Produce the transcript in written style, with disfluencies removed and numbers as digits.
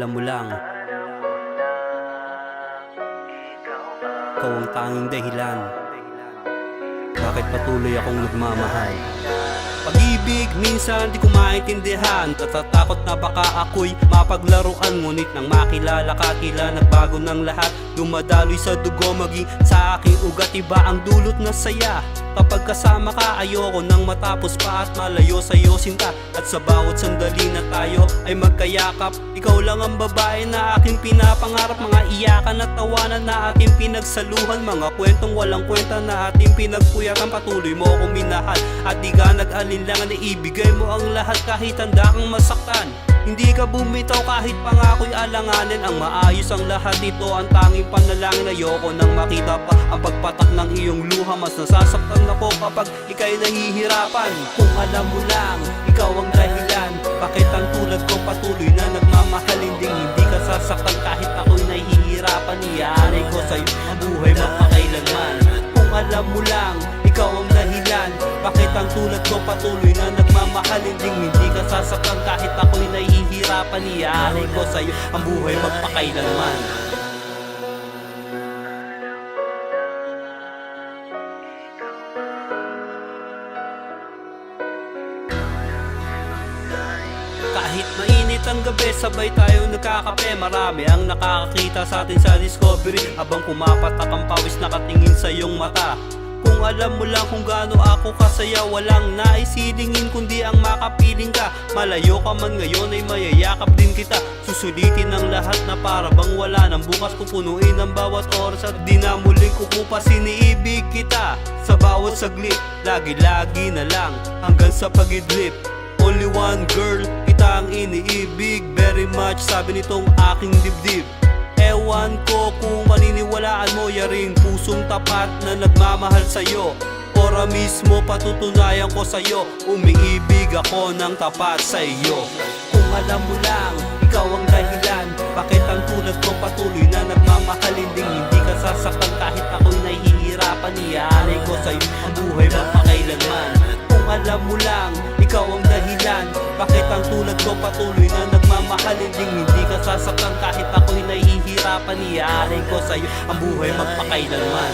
alam mo lang, ikaw ang tanging dahilan bakit patuloy akong nagmamahal. Pag-ibig minsan di ko maintindihan, natatakot na baka ako'y mapaglaruan. Ngunit nang makilala ka, tila nagbago ng lahat. Dumadaloy sa dugo, maging sa aking ugat. Iba ang dulot na saya kapag kasama ka. Ayoko nang matapos pa at malayo sa'yo sinta. At sa bawat sandali na tayo ay magkayakap, ikaw lang ang babae na aking pinapangarap. Mga iyakan at tawanan na ating pinagsaluhan, mga kwentong walang kwenta na ating pinagpuyatan. Patuloy mo akong minahal at di ka nag-alinlangan na ibigay mo ang lahat kahit handa kang masaktan. Hindi ka bumitaw kahit pangako'y alanganin. Ang maayos ang lahat, ito ang tanging panalangin. Ayoko nang makita pa ang pagpatak ng iyong luha. Mas nasasaktan ako kapag ika'y nahihirapan. Kung alam mo lang, ikaw ang dahilan bakit ang tulad ko patuloy na nagmamahal. Hindi ka sasaktan kahit ako'y nahihirapan. Iaalay ko sa'yo ang buhay magpakailanman. Kung alam mo lang, ikaw ang dahilan bakit ang tulad ko patuloy na nagmamahal. Hindi ka sasaktan kahit ako'y nahihirapan. Iaalay ko sa'yo ang buhay magpakailanman. Kahit mainit ang gabi, sabay tayo nagkakape. Marami ang nakakakita sa atin sa Discovery, habang pumapatak ang pawis nakatingin sa iyong mata. Kung alam mo lang kung gaano ako kasaya, walang naisilingin kundi ang makapiling ka. Malayo ka man ngayon ay mayayakap din kita. Susulitin ang lahat na para bang wala nang bukas. Pupunuin ang bawat oras at di na muling kukupasin. Iniibig kita sa bawat saglit, lagi-lagi na lang hanggang sa pagidlip. Only one girl, kita ang iniibig very much, sabi nitong aking dibdib. Ewan ko kung paniniwalaan mo, yaring pusong tapat na nagmamahal sa'yo. Ora mismo patutunayan ko sa'yo, umiibig ako ng tapat sa iyo. Kung alam mo lang, ikaw ang dahilan bakit ang tulad ko patuloy na nagmamahal. Hindi ka sasaktan kahit ako'y nahihirapan. Iaalay ko sa'yo ang buhay magpakailanman. Kung alam mo lang, ikaw ang dahilan bakit ang tulad ko patuloy na nagmamahal. Hindi ka sasaktan kahit ako'y nahihirapan. Iaalay ko sa'yo ang buhay magpakailanman.